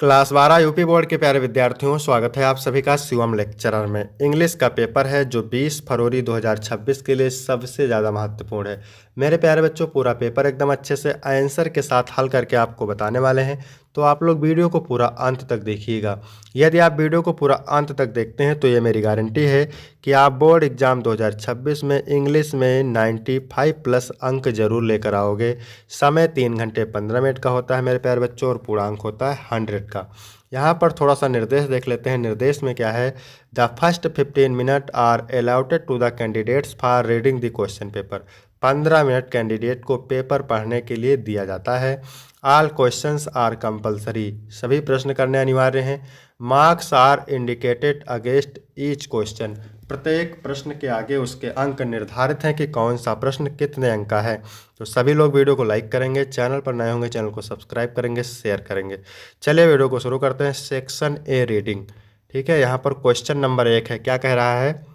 Class 12 UP board के प्यारे विद्यार्थियों, स्वागत है आप सभी का शिवम लेक्चरर में। इंग्लिश का पेपर है जो 20 फरवरी 2026 के लिए सबसे ज़्यादा महत्वपूर्ण है। मेरे प्यारे बच्चों, पूरा पेपर एकदम अच्छे से आंसर के साथ हल करके आपको बताने वाले हैं, तो आप लोग वीडियो को पूरा अंत तक देखिएगा। यदि आप वीडियो को पूरा अंत तक देखते हैं तो ये मेरी गारंटी है कि आप बोर्ड एग्ज़ाम 2026 में इंग्लिश में 95 प्लस अंक जरूर लेकर आओगे। समय 3 घंटे 15 मिनट का होता है मेरे प्यारे बच्चों, और पूरा अंक होता है 100 का। यहाँ पर थोड़ा सा निर्देश देख लेते हैं। निर्देश में क्या है? The first 15 minute are allotted to the candidates for reading the question paper. 15 minute candidate को पेपर पढ़ने के लिए दिया जाता है। ऑल क्वेश्चंस आर कंपलसरी, सभी प्रश्न करने अनिवार्य हैं। Marks are indicated against each question, प्रत्येक प्रश्न के आगे उसके अंक निर्धारित हैं कि कौन सा प्रश्न कितने अंक का है। तो सभी लोग वीडियो को लाइक करेंगे, चैनल पर नए होंगे चैनल को सब्सक्राइब करेंगे, शेयर करेंगे। चलिए वीडियो को शुरू करते हैं। सेक्शन ए रीडिंग, ठीक है। यहाँ पर क्वेश्चन नंबर 1 है। क्या कह रहा है?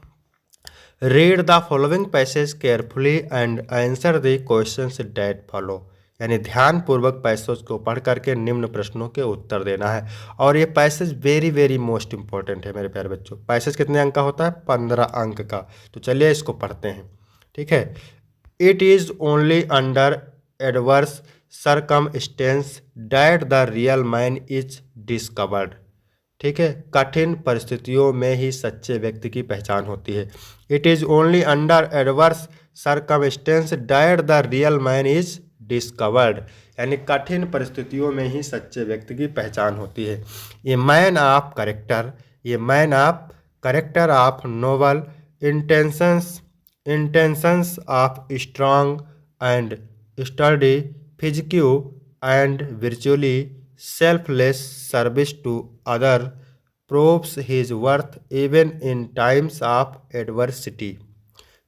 Read the following passage carefully and answer the questions that follow, यानी ध्यानपूर्वक पैसेज को पढ़ करके निम्न प्रश्नों के उत्तर देना है। और ये passage very very most important है मेरे प्यारे बच्चों। पैसेज कितने अंक का होता है? 15 अंक का। तो चलिए इसको पढ़ते हैं, ठीक है। It is only under adverse circumstance that the real man is discovered, ठीक है। कठिन परिस्थितियों में ही सच्चे व्यक्ति की पहचान होती है। It is only under adverse circumstance that the real man is discovered, यानी कठिन परिस्थितियों में ही सच्चे व्यक्ति की पहचान होती है। ये मैन ऑफ करेक्टर, ये man of character of noble intentions of strong and sturdy physique and virtually selfless service to other proves his worth even in times of adversity।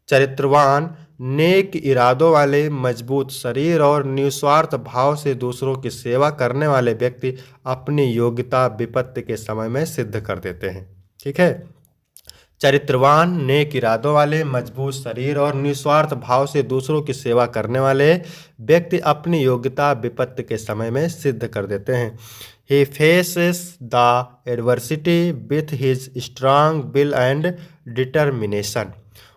चरित्रवान, नेक इरादों वाले, मजबूत शरीर और निस्वार्थ भाव से दूसरों की सेवा करने वाले व्यक्ति अपनी योग्यता विपत्ति के समय में सिद्ध कर देते हैं, ठीक है। चरित्रवान, नेक इरादों वाले, मजबूत शरीर और निस्वार्थ भाव से दूसरों की सेवा करने वाले व्यक्ति अपनी योग्यता विपत्ति के समय में सिद्ध कर देते हैं। He faces the adversity with his strong will and determination।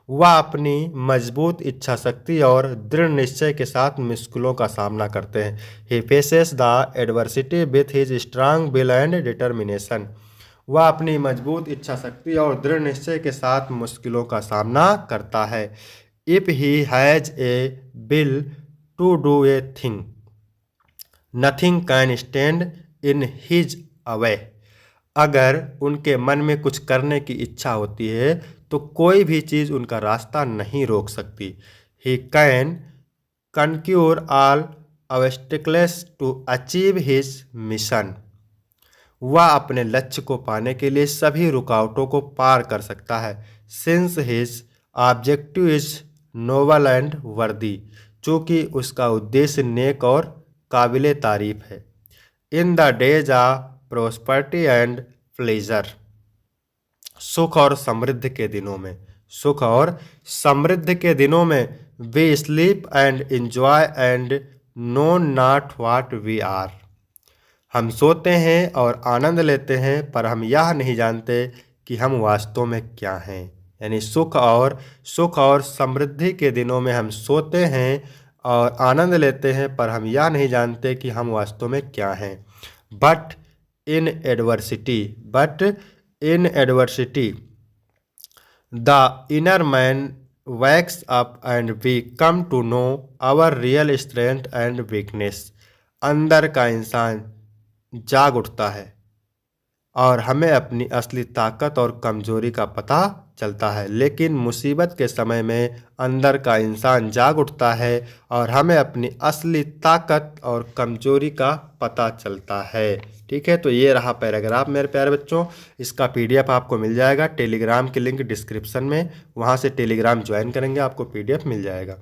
वह अपनी मजबूत इच्छा शक्ति और दृढ़ निश्चय के साथ मुश्किलों का सामना करते हैं। He faces the adversity with his strong will and determination। वह अपनी मजबूत इच्छा शक्ति और दृढ़ निश्चय के साथ मुश्किलों का सामना करता है। If he has a will to do a thing nothing can stand in his away. अगर उनके मन में कुछ करने की इच्छा होती है तो कोई भी चीज़ उनका रास्ता नहीं रोक सकती। He can conquer all obstacles to achieve his mission. वह अपने लक्ष्य को पाने के लिए सभी रुकावटों को पार कर सकता है। Since his objective is noble and worthy, चूँकि उसका उद्देश्य नेक और काबिले तारीफ है। In the days of prosperity and pleasure, सुख और समृद्धि के दिनों में, सुख और समृद्धि के दिनों में we sleep and enjoy and know not what we are. हम सोते हैं और आनंद लेते हैं, पर हम यह नहीं जानते कि हम वास्तव में क्या हैं। यानी सुख और समृद्धि के दिनों में हम सोते हैं और आनंद लेते हैं, पर हम यह नहीं जानते कि हम वास्तव में क्या हैं। But in adversity the inner man wakes up and we come to know our real strength and weakness. अंदर का इंसान जाग उठता है और हमें अपनी असली ताकत और कमजोरी का पता चलता है। लेकिन मुसीबत के समय में अंदर का इंसान जाग उठता है और हमें अपनी असली ताकत और कमजोरी का पता चलता है, ठीक है। तो ये रहा पैराग्राफ मेरे प्यारे बच्चों। इसका PDF आपको मिल जाएगा। टेलीग्राम की लिंक डिस्क्रिप्शन में, वहाँ से टेलीग्राम ज्वाइन करेंगे आपको PDF मिल जाएगा।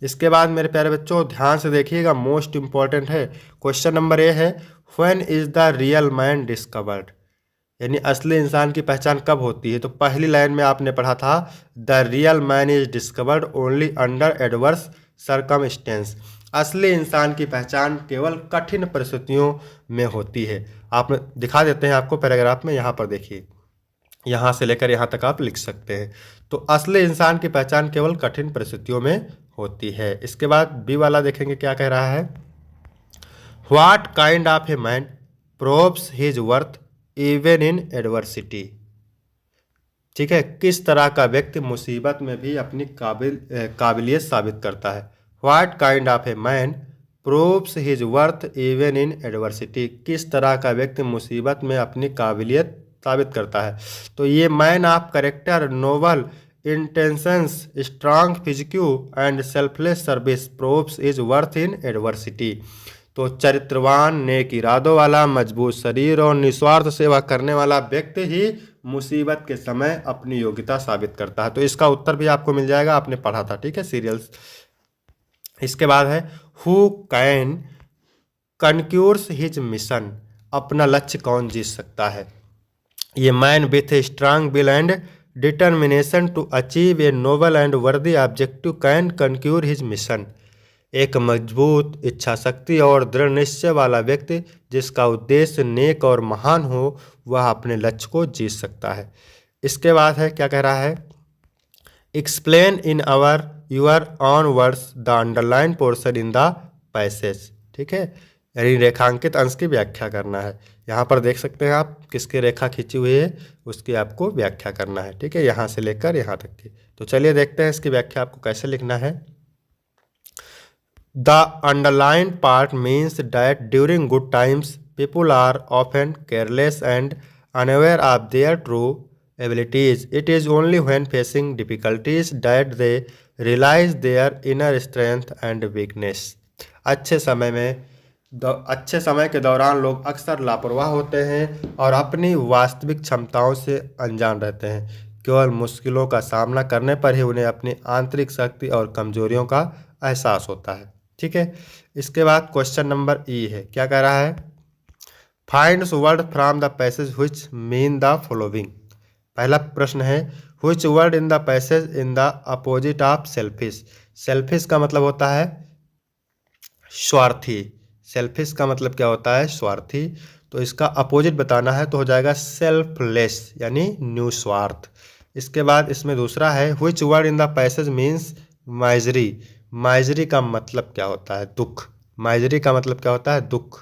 इसके बाद मेरे प्यारे बच्चों ध्यान से देखिएगा, मोस्ट इम्पॉर्टेंट है। क्वेश्चन नंबर ए है, when is the real man discovered, यानी असली इंसान की पहचान कब होती है। तो पहली लाइन में आपने पढ़ा था the real man is discovered only under adverse circumstance. असली इंसान की पहचान केवल कठिन परिस्थितियों में होती है। आप दिखा देते हैं आपको पैराग्राफ में, यहाँ पर देखिए, यहाँ से लेकर यहाँ तक आप लिख सकते हैं। तो असली इंसान की पहचान केवल कठिन परिस्थितियों में होती है। इसके बाद बी वाला देखेंगे क्या कह रहा है। What kind of a man proves his worth even in adversity. ठीक है, किस तरह का व्यक्ति मुसीबत में भी अपनी काबिलियत साबित करता है। What kind of a man proves his worth even in adversity, किस तरह का व्यक्ति मुसीबत में अपनी काबिलियत साबित करता है। तो ये man of character, noble intentions, strong physique and selfless service proves his worth in adversity. तो चरित्रवान, नेक इरादों वाला, मजबूत शरीर और निस्वार्थ सेवा करने वाला व्यक्ति ही मुसीबत के समय अपनी योग्यता साबित करता है। तो इसका उत्तर भी आपको मिल जाएगा, आपने पढ़ा था, ठीक है, सीरियल्स। इसके बाद है who can conquers his mission, अपना लक्ष्य कौन जीत सकता है। ये man with a strong will and determination to achieve a noble and worthy objective can conquer his mission. एक मजबूत इच्छा शक्ति और दृढ़ निश्चय वाला व्यक्ति जिसका उद्देश्य नेक और महान हो, वह अपने लक्ष्य को जीत सकता है। इसके बाद है क्या कह रहा है। Explain in your on words the underline portion in the passage. ठीक है, यानी रेखांकित अंश की व्याख्या करना है। यहाँ पर देख सकते हैं आप किसकी रेखा खींची हुई है, उसकी आपको व्याख्या करना है। ठीक है, यहाँ से लेकर यहाँ तक की। तो चलिए देखते हैं इसकी व्याख्या आपको कैसे लिखना है। The underlined part means that during good times, people are often careless and unaware of their true abilities. It is only when facing difficulties that they realize their inner strength and weakness. अच्छे समय के दौरान लोग अक्सर लापरवाह होते हैं और अपनी वास्तविक क्षमताओं से अनजान रहते हैं। केवल मुश्किलों का सामना करने पर ही उन्हें अपनी आंतरिक शक्ति और कमजोरियों का एहसास होता है। ठीक है, इसके बाद क्वेश्चन नंबर ई है, क्या कह रहा है। Finds word from the passage which mean the following. पहला प्रश्न है which word in the passage in the opposite of selfish. Selfish का मतलब होता है स्वार्थी। सेल्फिश का मतलब क्या होता है, स्वार्थी। तो इसका अपोजिट बताना है तो हो जाएगा सेल्फलेस, यानी निस्वार्थ। इसके बाद इसमें दूसरा है which word in the passage means misery. Misery का मतलब क्या होता है, दुख। माइजरी का मतलब क्या होता है, दुख।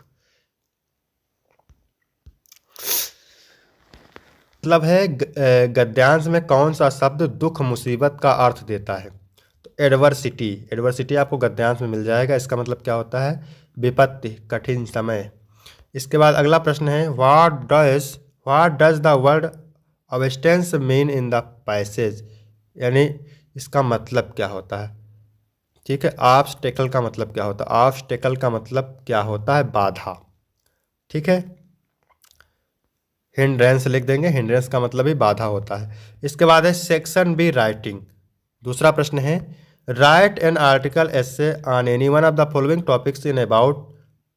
मतलब है गद्यांश में कौन सा शब्द दुख, मुसीबत का अर्थ देता है। तो एडवर्सिटी, एडवर्सिटी आपको गद्यांश में मिल जाएगा। इसका मतलब क्या होता है, विपत्ति, कठिन समय। इसके बाद अगला प्रश्न है what does the word abstinence mean in the passage, यानी इसका मतलब क्या होता है। ठीक है, ऑब्स्टेकल का मतलब क्या होता है, ऑब्स्टेकल का मतलब क्या होता है, बाधा। ठीक है, हिंड्रेंस लिख देंगे, हिंड्रेंस का मतलब ही बाधा होता है। इसके बाद है सेक्शन बी राइटिंग। दूसरा प्रश्न है right an article essay on any one of the following topics in about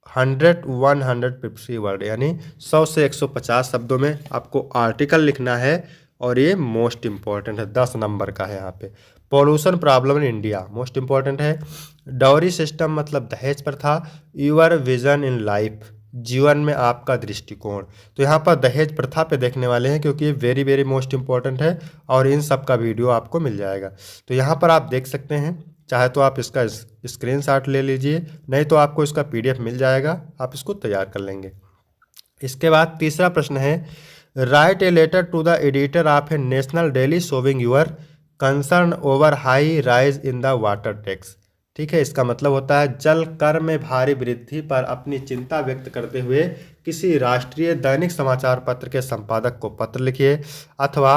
150 word, यानी 100 से 150 शब्दों में आपको आर्टिकल लिखना है और ये मोस्ट इंपॉर्टेंट है, 10 नंबर का है। यहाँ पे pollution problem in India most important है। डाउरी सिस्टम मतलब दहेज प्रथा। यूर विजन इन लाइफ, जीवन में आपका दृष्टिकोण। तो यहाँ पर दहेज प्रथा पे देखने वाले हैं क्योंकि ये वेरी वेरी मोस्ट इंपॉर्टेंट है और इन सब का वीडियो आपको मिल जाएगा। तो यहाँ पर आप देख सकते हैं, चाहे तो आप इसका स्क्रीनशॉट ले लीजिए, नहीं तो आपको इसका PDF मिल जाएगा, आप इसको तैयार कर लेंगे। इसके बाद तीसरा प्रश्न है write a letter to the editor of a national daily showing your concern over high rise in the water tax. ठीक है, इसका मतलब होता है जल कर में भारी वृद्धि पर अपनी चिंता व्यक्त करते हुए किसी राष्ट्रीय दैनिक समाचार पत्र के संपादक को पत्र लिखिए। अथवा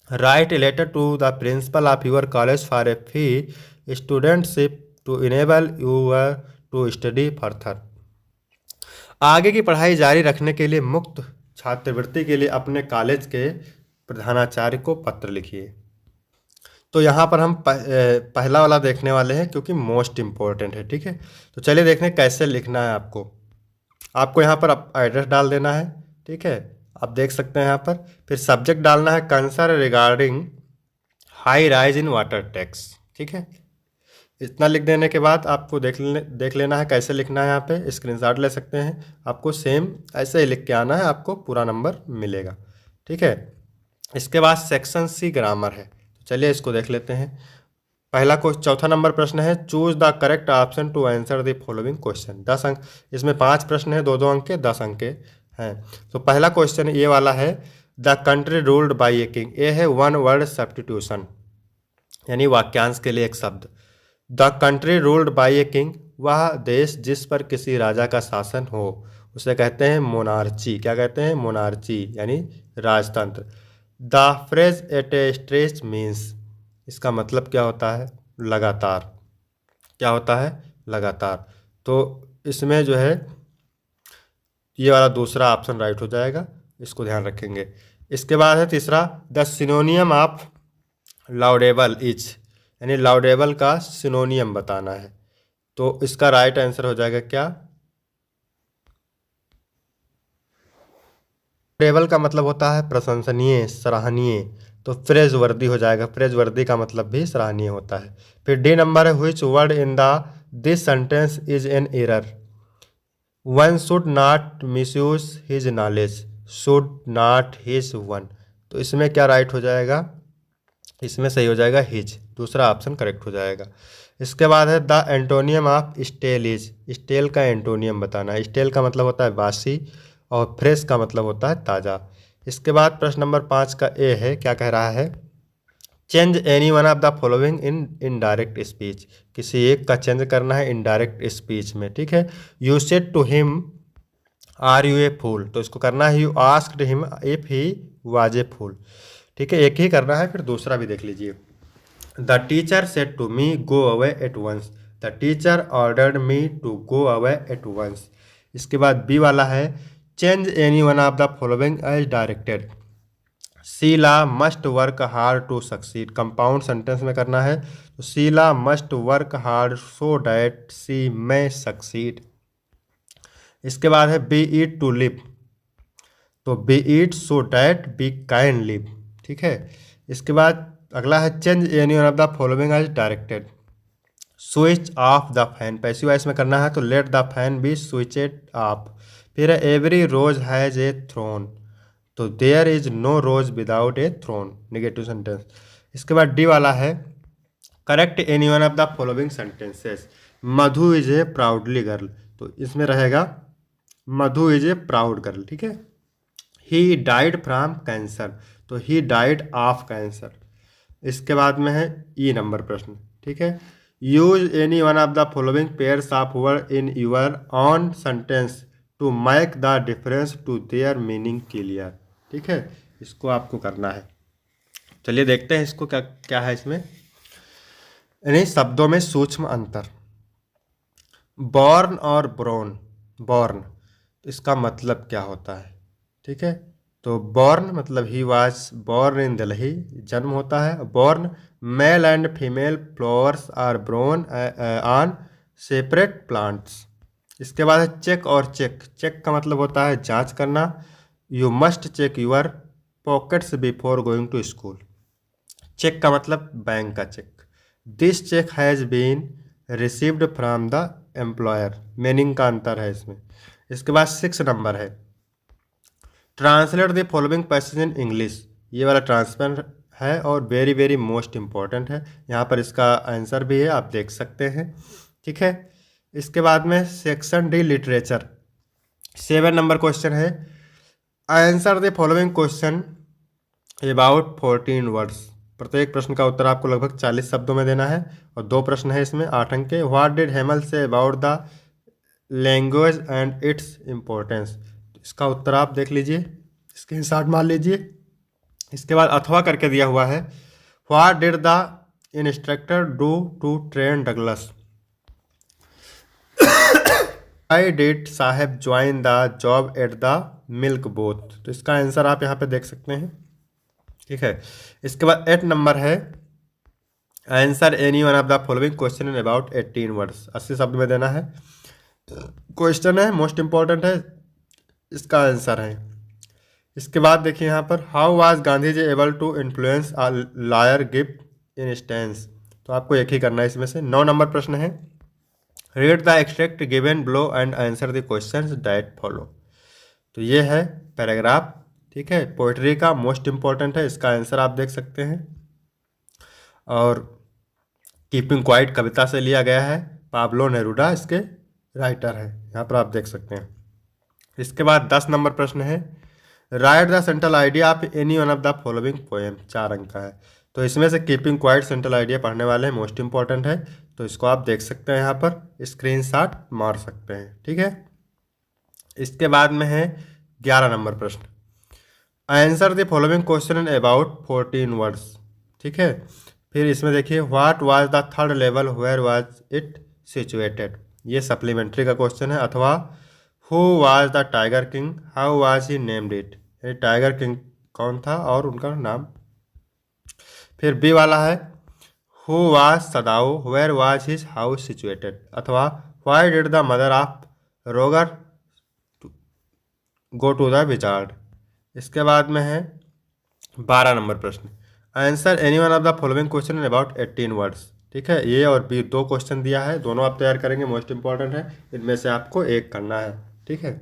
write a letter to the principal of your college for a free studentship to enable your to study further. आगे की पढ़ाई जारी रखने के लिए मुक्त छात्रवृत्ति के लिए अपने कॉलेज के प्रधानाचार्य को पत्र लिखिए। तो यहाँ पर हम पहला वाला देखने वाले हैं क्योंकि मोस्ट इम्पोर्टेंट है। ठीक है, तो चलिए देखने कैसे लिखना है। आपको यहाँ पर एड्रेस डाल देना है। ठीक है, आप देख सकते हैं यहाँ पर। फिर सब्जेक्ट डालना है concern regarding high rise in water tax. ठीक है, इतना लिख देने के बाद आपको देख लेना है कैसे लिखना है। यहाँ पे स्क्रीनशॉट ले सकते हैं, आपको सेम ऐसे ही लिख के आना है, आपको पूरा नंबर मिलेगा। ठीक है। इसके बाद सेक्शन सी ग्रामर है, तो चलिए इसको देख लेते हैं। पहला चौथा नंबर प्रश्न है, choose the correct option to answer the following question. 10 अंक, इसमें 5 प्रश्न है, 2-2 अंक के, 10 अंक के हैं। तो पहला क्वेश्चन ये वाला है, the country ruled by a king. ये है वन वर्ड सब्स्टिट्यूशन, यानी वाक्यांश के लिए एक शब्द। The country ruled by a king, वह देश जिस पर किसी राजा का शासन हो उसे कहते हैं मोनार्ची। क्या कहते हैं? मोनार्ची, यानी राजतंत्र। The phrase at a stretch means, इसका मतलब क्या होता है? लगातार। क्या होता है? लगातार। तो इसमें जो है ये वाला दूसरा ऑप्शन राइट हो जाएगा, इसको ध्यान रखेंगे। इसके बाद है तीसरा, द सिनोनियम ऑफ लाउडेबल इज, यानी लाउडेबल का सिनोनियम बताना है। तो इसका राइट आंसर हो जाएगा क्या? लाउडेबल का मतलब होता है प्रशंसनीय, सराहनीय। तो प्रेजवर्दी हो जाएगा, प्रेजवर्दी का मतलब भी सराहनीय होता है। फिर डी नंबर है, which word in the this sentence is an error. One should not misuse his knowledge, should not his one. तो इसमें क्या राइट हो जाएगा? इसमें सही हो जाएगा हिज, दूसरा ऑप्शन करेक्ट हो जाएगा। इसके बाद है the antonym of stale is, stale का एंटोनियम बताना है। स्टेल का मतलब होता है बासी और फ्रेश का मतलब होता है ताज़ा। इसके बाद प्रश्न नंबर 5 का ए है, क्या कह रहा है? Change any one of the following in indirect speech. किसी एक का चेंज करना है इनडायरेक्ट स्पीच में। ठीक है। You said to him are you a fool, तो इसको करना है you asked him if he was a fool. ठीक है, एक ही करना है, फिर दूसरा भी देख लीजिए। The teacher said to me go away at once, the teacher ordered me to go away at once. इसके बाद बी वाला है, change any one of the following as directed. Sheila must work hard to succeed, compound sentence में करना है। तो Sheila must work hard so that she may succeed. इसके बाद है बी ईट टू लिव, तो B eat so that B can live. ठीक है। इसके बाद अगला है, change any one of the following as directed. Switch off the fan, passive voice में करना है, तो let the fan be switched off. फिर every rose has a thorn, तो there is no rose without a thorn, negative sentence. इसके बाद D वाला है, correct any one of the following sentences. Madhu is a proudly girl, तो इसमें रहेगा Madhu is A proud girl. ठीक है। ही डाइड फ्रॉम कैंसर, तो ही डाइड ऑफ कैंसर। इसके बाद में है ई नंबर प्रश्न। ठीक है। Use any one of the following pairs of word in your own sentence to make the difference to their meaning clear. ठीक है, इसको आपको करना है। चलिए देखते हैं इसको क्या क्या है इसमें, यानी शब्दों में सूक्ष्म अंतर। बॉर्न और ब्रोन, बॉर्न इसका मतलब क्या होता है? ठीक है। तो बॉर्न मतलब he was born in Delhi, जन्म होता है। Born, male and female flowers are borne on separate plants. इसके बाद है चेक और चेक, चेक का मतलब होता है जांच करना। You must check your pockets before going to school, check का मतलब बैंक का check. This check has been received from the employer, meaning का अंतर है इसमें। इसके बाद 6 नंबर है, translate the following passage in English. ये वाला ट्रांसफर है और वेरी वेरी मोस्ट इम्पॉर्टेंट है, यहाँ पर इसका आंसर भी है, आप देख सकते हैं। ठीक है। इसके बाद में section D literature, 7 number question है, answer the following question about 14 words. प्रत्येक प्रश्न का उत्तर आपको लगभग 40 शब्दों में देना है और 2 प्रश्न है इसमें 8 अंक के। What did Hamel say about the language and its importance. इसका उत्तर आप देख लीजिए, स्क्रीनशॉट मार लीजिए। इसके बाद अथवा करके दिया हुआ है, what did the instructor do to train Douglas. I did साहेब join the job at the milk booth. तो इसका आंसर आप यहाँ पे देख सकते हैं। ठीक है। इसके बाद 8 नंबर है, answer any one of the following question in about 18 words, 80 शब्द में देना है। क्वेश्चन है, मोस्ट इंपॉर्टेंट है, इसका आंसर है। इसके बाद देखिए यहाँ पर, how was Gandhi ji able to influence a lawyer गिफ्ट इन स्टेंस। तो तो आपको एक ही करना है इसमें से। 9 नंबर प्रश्न है, read the extract given below and answer the questions that follow. तो ये है पैराग्राफ, ठीक है, पोइट्री का मोस्ट इंपॉर्टेंट है, इसका आंसर आप देख सकते हैं। और कीपिंग क्वाइट कविता से लिया गया है, पाब्लो नेरूडा इसके राइटर है, यहाँ पर आप देख सकते हैं। इसके बाद 10 नंबर प्रश्न है, right the central idea of any one of the following poem. 4 अंक का है, तो इसमें से कीपिंग क्वाइट सेंट्रल आइडिया पढ़ने वाले हैं, मोस्ट इंपॉर्टेंट है, तो इसको आप देख सकते हैं, यहाँ पर स्क्रीनशॉट मार सकते हैं, ठीक है। इसके बाद में है 11 नंबर प्रश्न, answer the following question about 14 words, ठीक है। फिर इसमें देखिए, what was the third level, where was it situated, ये सप्लीमेंट्री का क्वेश्चन है। अथवा who was the tiger king, how was he named it, ये टाइगर किंग कौन था और उनका नाम। फिर बी वाला है, who was Sadao, where was his house situated. अथवा why did the mother of Roger go to the wizard. इसके बाद में है 12 नंबर प्रश्न, answer any one of the following question about 18 words, ठीक है। ये और बी 2 क्वेश्चन दिया है, दोनों आप तैयार करेंगे, मोस्ट इंपॉर्टेंट है, इनमें से आपको एक करना है, ठीक है।